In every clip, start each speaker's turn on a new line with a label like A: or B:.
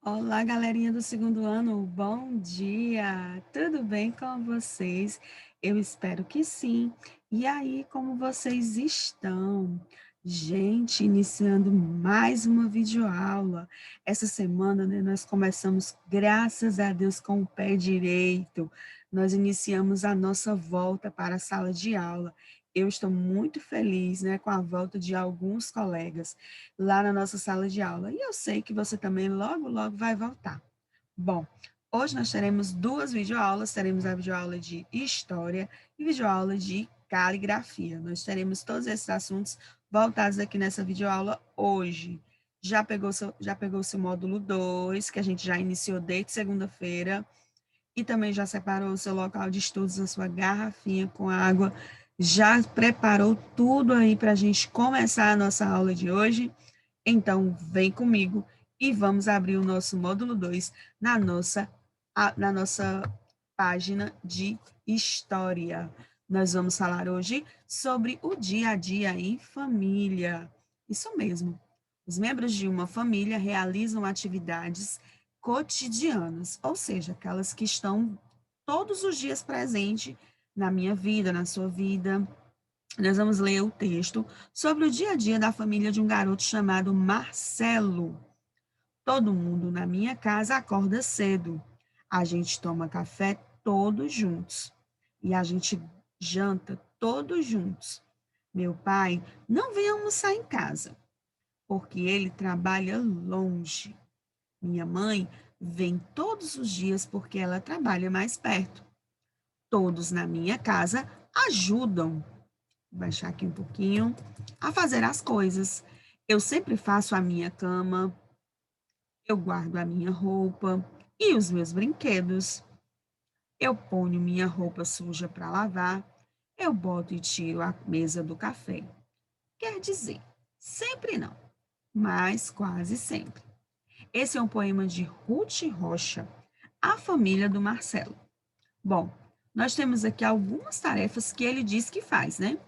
A: Olá, galerinha do segundo ano, bom dia! Tudo bem com vocês? Eu espero que sim. E aí, como vocês estão? Gente, iniciando mais uma videoaula. Essa semana, né, nós começamos, graças a Deus, com o pé direito. Nós iniciamos a nossa volta para a sala de aula. Eu estou muito feliz, né, com a volta de alguns colegas lá na nossa sala de aula. E eu sei que você também logo, logo vai voltar. Bom, hoje nós teremos duas videoaulas, teremos a videoaula de História e videoaula de Caligrafia. Nós teremos todos esses assuntos voltados aqui nessa videoaula hoje. Já pegou seu módulo 2, que a gente já iniciou desde segunda-feira, e também já separou o seu local de estudos, a sua garrafinha com água, já preparou tudo aí para a gente começar a nossa aula de hoje? Então, vem comigo e vamos abrir o nosso módulo 2 na nossa página de História. Nós vamos falar hoje sobre o dia a dia em família. Isso mesmo. Os membros de uma família realizam atividades cotidianas, ou seja, aquelas que estão todos os dias presentes na minha vida, na sua vida. Nós vamos ler o texto sobre o dia a dia da família de um garoto chamado Marcelo. Todo mundo na minha casa acorda cedo. A gente toma café todos juntos. E a gente janta todos juntos. Meu pai não vem almoçar em casa, porque ele trabalha longe. Minha mãe vem todos os dias porque ela trabalha mais perto. Todos na minha casa ajudam, vou baixar aqui um pouquinho, a fazer as coisas. Eu sempre faço a minha cama, eu guardo a minha roupa e os meus brinquedos. Eu ponho minha roupa suja para lavar, eu boto e tiro a mesa do café. Quer dizer, sempre não, mas quase sempre. Esse é um poema de Ruth Rocha, A Família do Marcelo. Bom, nós temos aqui algumas tarefas que ele diz que faz, né?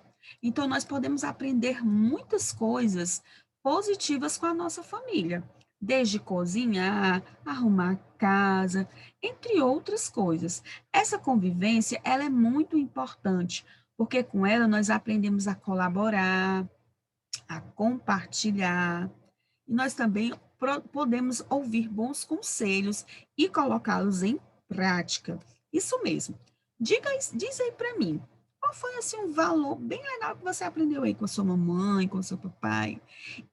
A: Então, nós podemos aprender muitas coisas positivas com a nossa família, desde cozinhar, arrumar a casa, entre outras coisas. Essa convivência, ela é muito importante, porque com ela nós aprendemos a colaborar, a compartilhar, e nós também podemos ouvir bons conselhos e colocá-los em prática. Isso mesmo. Diz aí para mim, qual foi assim um valor bem legal que você aprendeu aí com a sua mamãe, com o seu papai?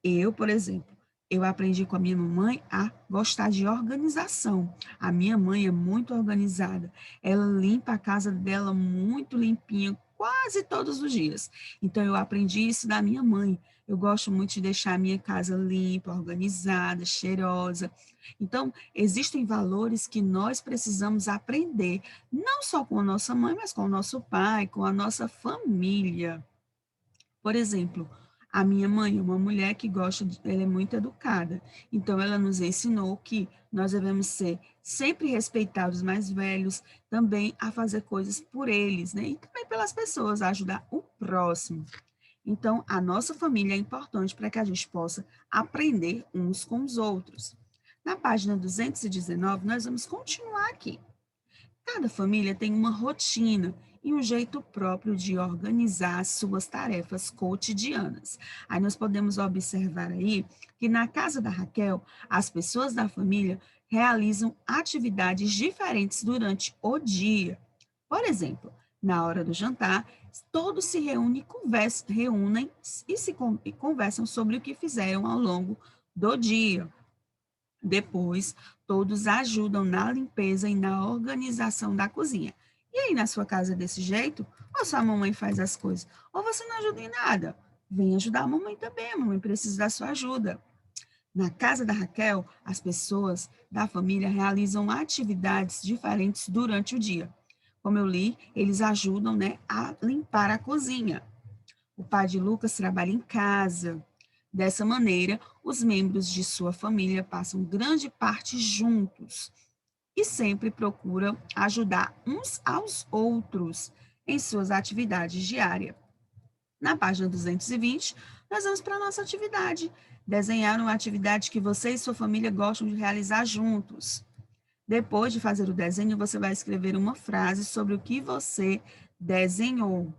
A: Eu, por exemplo, eu aprendi com a minha mamãe a gostar de organização. A minha mãe é muito organizada. Ela limpa a casa dela muito limpinha, quase todos os dias. Então, eu aprendi isso da minha mãe. Eu gosto muito de deixar a minha casa limpa, organizada, cheirosa. Então, existem valores que nós precisamos aprender, não só com a nossa mãe, mas com o nosso pai, com a nossa família. Por exemplo, a minha mãe é uma mulher que ela é muito educada. Então, ela nos ensinou que nós devemos ser sempre respeitar os mais velhos, também a fazer coisas por eles, né? E também pelas pessoas, a ajudar o próximo. Então, a nossa família é importante para que a gente possa aprender uns com os outros. Na página 219, nós vamos continuar aqui. Cada família tem uma rotina e um jeito próprio de organizar suas tarefas cotidianas. Aí nós podemos observar aí que na casa da Raquel, as pessoas da família realizam atividades diferentes durante o dia. Por exemplo, na hora do jantar, todos se reúnem e conversam sobre o que fizeram ao longo do dia. Depois, todos ajudam na limpeza e na organização da cozinha. E aí, na sua casa é desse jeito? Ou sua mamãe faz as coisas? Ou você não ajuda em nada? Vem ajudar a mamãe também, a mamãe precisa da sua ajuda. Na casa da Raquel, as pessoas da família realizam atividades diferentes durante o dia. Como eu li, eles ajudam, né, a limpar a cozinha. O pai de Lucas trabalha em casa. Dessa maneira, os membros de sua família passam grande parte juntos e sempre procuram ajudar uns aos outros em suas atividades diárias. Na página 220, nós vamos para a nossa atividade. Desenhar uma atividade que você e sua família gostam de realizar juntos. Depois de fazer o desenho, você vai escrever uma frase sobre o que você desenhou.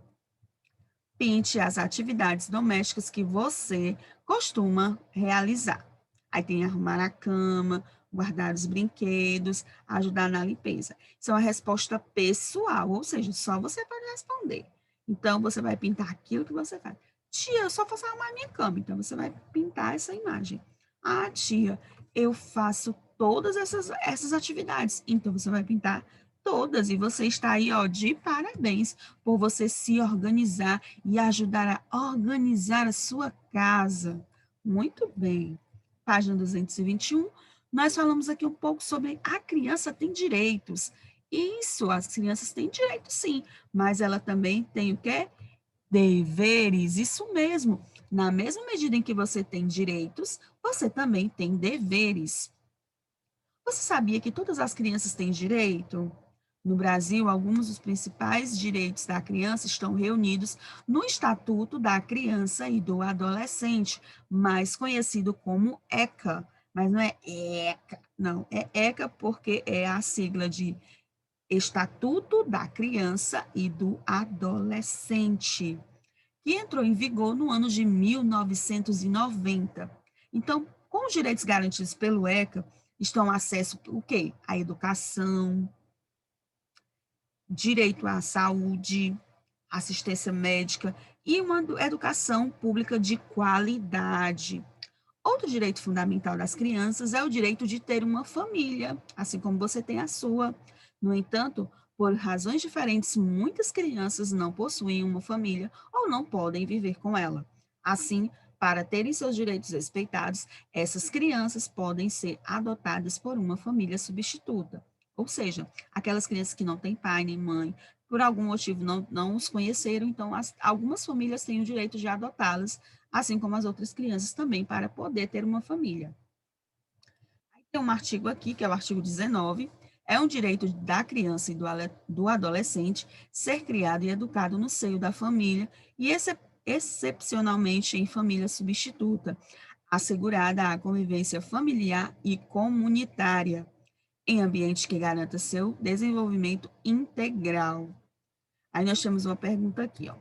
A: Pinte as atividades domésticas que você costuma realizar. Aí tem arrumar a cama, guardar os brinquedos, ajudar na limpeza. Isso é uma resposta pessoal, ou seja, só você pode responder. Então, você vai pintar aquilo que você faz. Tia, eu só faço arrumar minha cama. Então, você vai pintar essa imagem. Ah, tia, eu faço todas essas atividades. Então, você vai pintar todas. E você está aí, ó, de parabéns por você se organizar e ajudar a organizar a sua casa. Muito bem. Página 221, nós falamos aqui um pouco sobre a criança tem direitos. Isso, as crianças têm direitos sim, mas ela também tem o quê? Deveres, isso mesmo. Na mesma medida em que você tem direitos, você também tem deveres. Você sabia que todas as crianças têm direito? No Brasil, alguns dos principais direitos da criança estão reunidos no Estatuto da Criança e do Adolescente, mais conhecido como ECA. Mas não é ECA, não, é ECA porque é a sigla de Estatuto da Criança e do Adolescente, que entrou em vigor no ano de 1990. Então, com os direitos garantidos pelo ECA, estão acesso o quê? À educação, direito à saúde, assistência médica e uma educação pública de qualidade. Outro direito fundamental das crianças é o direito de ter uma família, assim como você tem a sua. No entanto, por razões diferentes, muitas crianças não possuem uma família ou não podem viver com ela. Assim, para terem seus direitos respeitados, essas crianças podem ser adotadas por uma família substituta. Ou seja, aquelas crianças que não têm pai nem mãe, por algum motivo não os conheceram, então algumas famílias têm o direito de adotá-las, assim como as outras crianças também, para poder ter uma família. Aí tem um artigo aqui, que é o artigo 19, é um direito da criança e do adolescente ser criado e educado no seio da família e excepcionalmente em família substituta, assegurada a convivência familiar e comunitária, em ambiente que garanta seu desenvolvimento integral. Aí nós temos uma pergunta aqui, ó.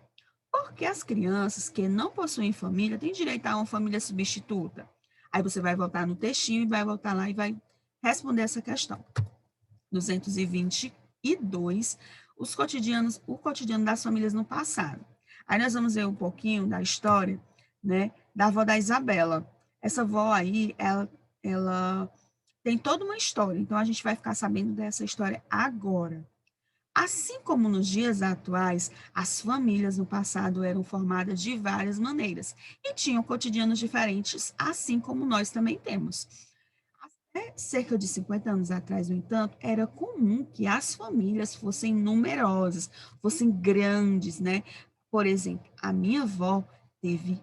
A: Por que as crianças que não possuem família têm direito a uma família substituta? Aí você vai voltar no textinho e vai voltar lá e vai responder essa questão. 222, o cotidiano das famílias no passado. Aí nós vamos ver um pouquinho da história, né, da avó da Isabela. Essa avó aí, ela tem toda uma história, então a gente vai ficar sabendo dessa história agora. Assim como nos dias atuais, as famílias no passado eram formadas de várias maneiras e tinham cotidianos diferentes, assim como nós também temos. Até cerca de 50 anos atrás, no entanto, era comum que as famílias fossem numerosas, fossem grandes, né? Por exemplo, a minha avó teve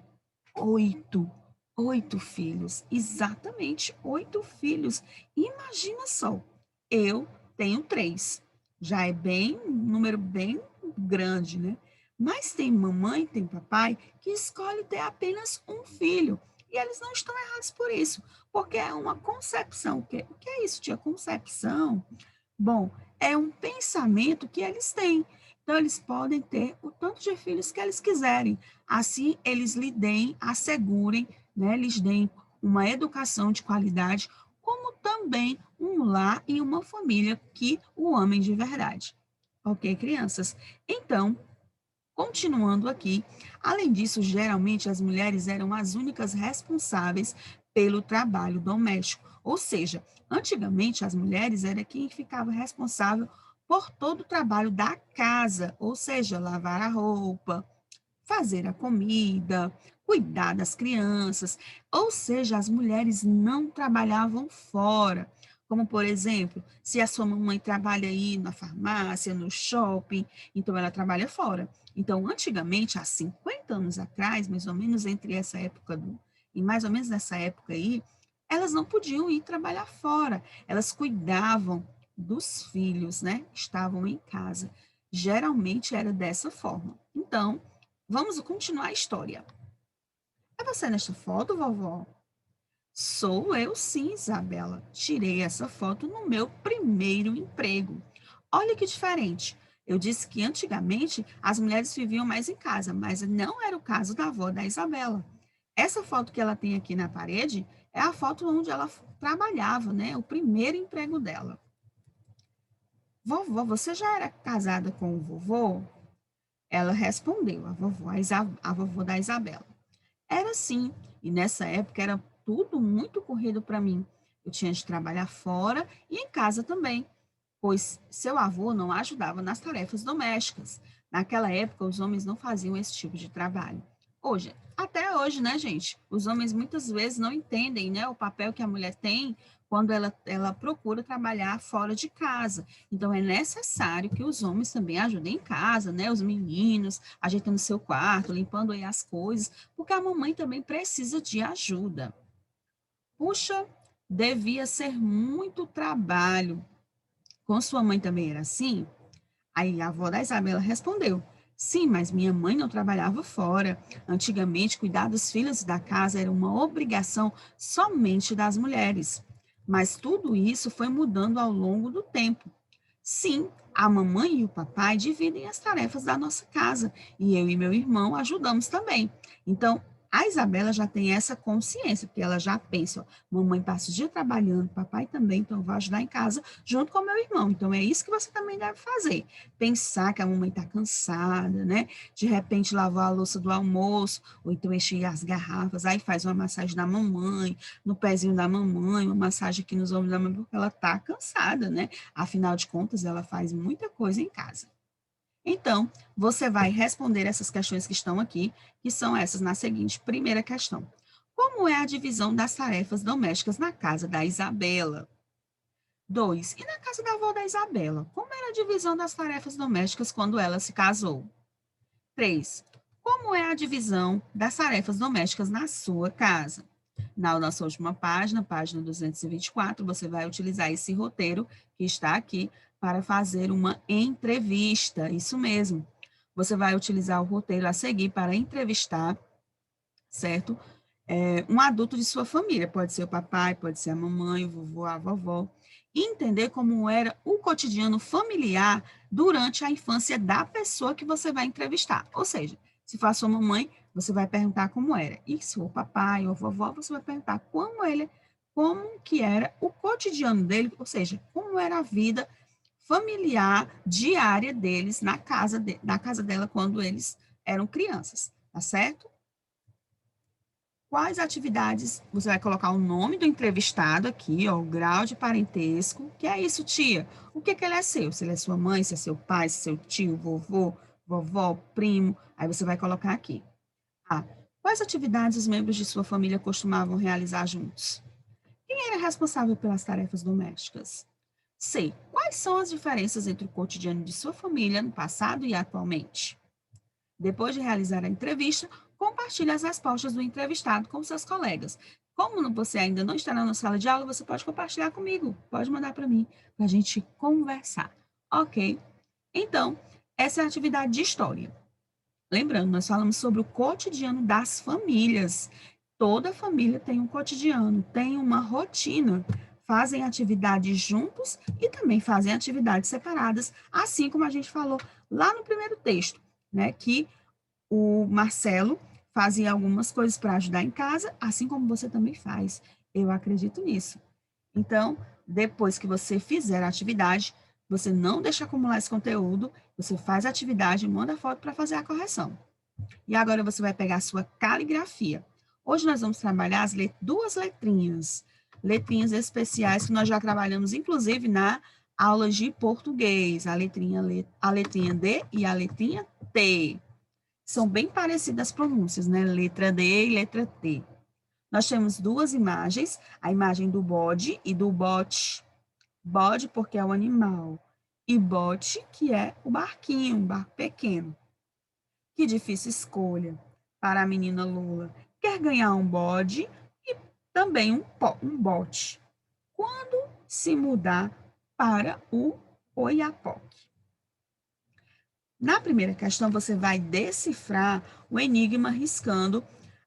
A: oito, oito filhos, exatamente 8 filhos. Imagina só, eu tenho 3, já é bem, um número bem grande, né? Mas tem mamãe, tem papai que escolhe ter apenas um filho. E eles não estão errados por isso, porque é uma concepção. O que é isso, tia? Concepção? Bom, é um pensamento que eles têm. Então, eles podem ter o tanto de filhos que eles quiserem. Assim, eles lhe deem, assegurem, né, lhes deem uma educação de qualidade, como também um lar e uma família que o amem de verdade. Ok, crianças? Então, continuando aqui, além disso, geralmente as mulheres eram as únicas responsáveis pelo trabalho doméstico. Ou seja, antigamente as mulheres eram quem ficava responsável por todo o trabalho da casa, ou seja, lavar a roupa, fazer a comida, cuidar das crianças. Ou seja, as mulheres não trabalhavam fora. Como, por exemplo, se a sua mamãe trabalha aí na farmácia, no shopping, então ela trabalha fora. Então, antigamente, há 50 anos atrás, mais ou menos entre essa época e mais ou menos nessa época aí, elas não podiam ir trabalhar fora. Elas cuidavam dos filhos, né? Estavam em casa. Geralmente era dessa forma. Então, vamos continuar a história. É você nesta foto, vovó? Sou eu sim, Isabela. Tirei essa foto no meu primeiro emprego. Olha que diferente. Eu disse que antigamente as mulheres viviam mais em casa, mas não era o caso da avó da Isabela. Essa foto que ela tem aqui na parede é a foto onde ela trabalhava, né? O primeiro emprego dela. Vovó, você já era casada com o vovô? Ela respondeu, a vovó da Isabela. Era sim, e nessa época era tudo muito corrido para mim. Eu tinha de trabalhar fora e em casa também, pois seu avô não ajudava nas tarefas domésticas. Naquela época, os homens não faziam esse tipo de trabalho. Hoje, até hoje, né, gente? Os homens muitas vezes não entendem, né, o papel que a mulher tem quando ela procura trabalhar fora de casa. Então, é necessário que os homens também ajudem em casa, né? Os meninos, ajeitando seu quarto, limpando aí as coisas, porque a mamãe também precisa de ajuda. Puxa, devia ser muito trabalho. Com sua mãe também era assim? Aí a avó da Isabela respondeu: sim, mas minha mãe não trabalhava fora. Antigamente, cuidar dos filhos da casa era uma obrigação somente das mulheres. Mas tudo isso foi mudando ao longo do tempo. Sim, a mamãe e o papai dividem as tarefas da nossa casa e eu e meu irmão ajudamos também. Então, a Isabela já tem essa consciência, porque ela já pensa, ó, mamãe passa o dia trabalhando, papai também, então eu vou ajudar em casa junto com meu irmão. Então, é isso que você também deve fazer. Pensar que a mamãe está cansada, né? De repente, lavar a louça do almoço, ou então encher as garrafas, aí faz uma massagem na mamãe, no pezinho da mamãe, uma massagem aqui nos ombros da mamãe, porque ela está cansada, né? Afinal de contas, ela faz muita coisa em casa. Então, você vai responder essas questões que estão aqui, que são essas na seguinte primeira questão. Como é a divisão das tarefas domésticas na casa da Isabela? 2. E na casa da avó da Isabela? Como era a divisão das tarefas domésticas quando ela se casou? 3. Como é a divisão das tarefas domésticas na sua casa? Na nossa última página, página 224, você vai utilizar esse roteiro que está aqui para fazer uma entrevista. Isso mesmo. Você vai utilizar o roteiro a seguir para entrevistar, certo? Um adulto de sua família, pode ser o papai, pode ser a mamãe, o vovô, a vovó, e entender como era o cotidiano familiar durante a infância da pessoa que você vai entrevistar. Ou seja, se for a sua mamãe, você vai perguntar como era. E se for o papai ou a vovó, você vai perguntar como que era o cotidiano dele, ou seja, como era a vida familiar diária deles na casa dela quando eles eram crianças, tá certo? Quais atividades você vai colocar o nome do entrevistado aqui, ó, o grau de parentesco, que é isso, tia? O que que ele é seu? Se ele é sua mãe, se é seu pai, se é seu tio, vovô, vovó, primo, aí você vai colocar aqui. A. Quais atividades os membros de sua família costumavam realizar juntos? Quem era responsável pelas tarefas domésticas? C. Quais são as diferenças entre o cotidiano de sua família no passado e atualmente? Depois de realizar a entrevista, compartilhe as respostas do entrevistado com seus colegas. Como você ainda não está na sala de aula, você pode compartilhar comigo, pode mandar para mim, para a gente conversar. Ok? Então, essa é a atividade de história. Lembrando, nós falamos sobre o cotidiano das famílias. Toda família tem um cotidiano, tem uma rotina. Fazem atividades juntos e também fazem atividades separadas, assim como a gente falou lá no primeiro texto, né? Que o Marcelo fazia algumas coisas para ajudar em casa, assim como você também faz. Eu acredito nisso. Então, depois que você fizer a atividade, você não deixa acumular esse conteúdo, você faz a atividade e manda foto para fazer a correção. E agora você vai pegar a sua caligrafia. Hoje nós vamos trabalhar duas letrinhas, letrinhas especiais que nós já trabalhamos, inclusive, na aula de português, a letrinha D e a letrinha T. São bem parecidas as pronúncias, né? Letra D e letra T. Nós temos duas imagens, a imagem do bode e do bote. Bode porque é o animal, e bote que é o barquinho, um barco pequeno. Que difícil escolha para a menina Lula. Quer ganhar um bode e também um bote. Quando se mudar para o Oiapoque? Na primeira questão, você vai decifrar o enigma riscando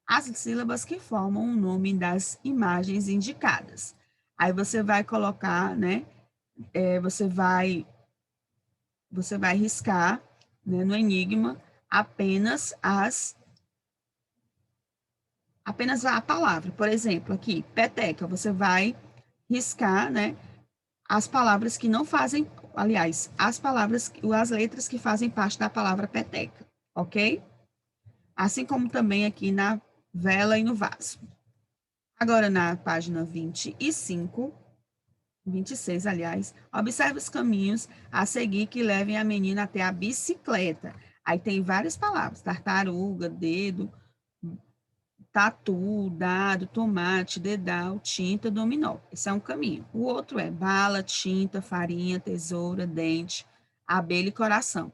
A: as sílabas que formam o nome das imagens indicadas. Aí você vai colocar, né? Você vai riscar, né, no Enigma apenas a palavra. Por exemplo, aqui, peteca, você vai riscar, né, as palavras que não fazem, aliás, as letras que fazem parte da palavra peteca, ok? Assim como também aqui na vela e no vaso. Agora, na página 26, aliás, observe os caminhos a seguir que levem a menina até a bicicleta. Aí tem várias palavras, tartaruga, dedo, tatu, dado, tomate, dedal, tinta, dominó. Esse é um caminho. O outro é bala, tinta, farinha, tesoura, dente, abelha e coração.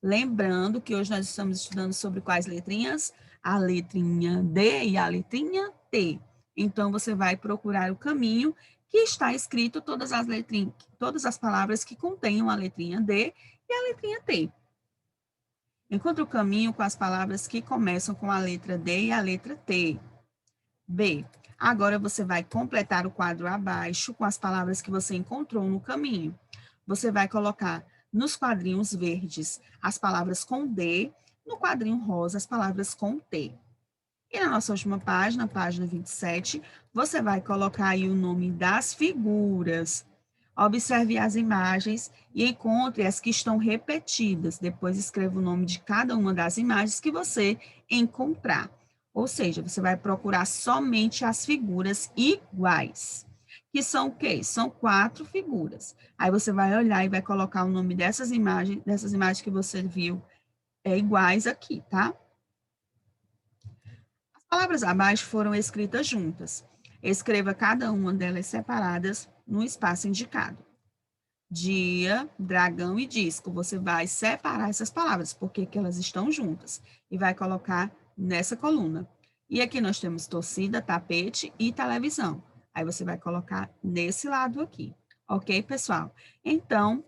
A: Lembrando que hoje nós estamos estudando sobre quais letrinhas? A letrinha D e a letrinha T. Então, você vai procurar o caminho que está escrito todas as palavras que contenham a letrinha D e a letrinha T. Encontre o caminho com as palavras que começam com a letra D e a letra T. B. Agora você vai completar o quadro abaixo com as palavras que você encontrou no caminho. Você vai colocar nos quadrinhos verdes as palavras com D, no quadrinho rosa as palavras com T. E na nossa última página, página 27, você vai colocar aí o nome das figuras. Observe as imagens e encontre as que estão repetidas. Depois escreva o nome de cada uma das imagens que você encontrar. Ou seja, você vai procurar somente as figuras iguais. Que são o quê? São 4 figuras. Aí você vai olhar e vai colocar o nome dessas imagens que você viu iguais aqui, tá? As palavras abaixo foram escritas juntas. Escreva cada uma delas separadas no espaço indicado. Dia, dragão e disco. Você vai separar essas palavras, porque que elas estão juntas. E vai colocar nessa coluna. E aqui nós temos torcida, tapete e televisão. Aí você vai colocar nesse lado aqui. Ok, pessoal? Então,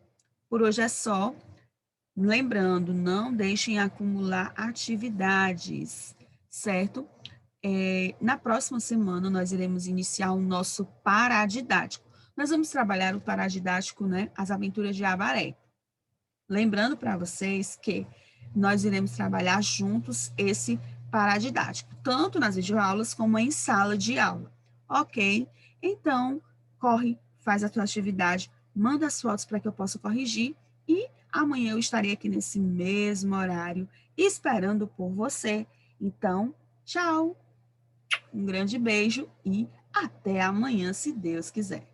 A: por hoje é só. Lembrando, não deixem acumular atividades, certo? Na próxima semana, nós iremos iniciar o nosso paradidático. Nós vamos trabalhar o paradidático, né? As Aventuras de Avaré. Lembrando para vocês que nós iremos trabalhar juntos esse paradidático, tanto nas videoaulas como em sala de aula, ok? Então, corre, faz a tua atividade, manda as fotos para que eu possa corrigir e amanhã eu estarei aqui nesse mesmo horário esperando por você. Então, tchau! Um grande beijo e até amanhã, se Deus quiser.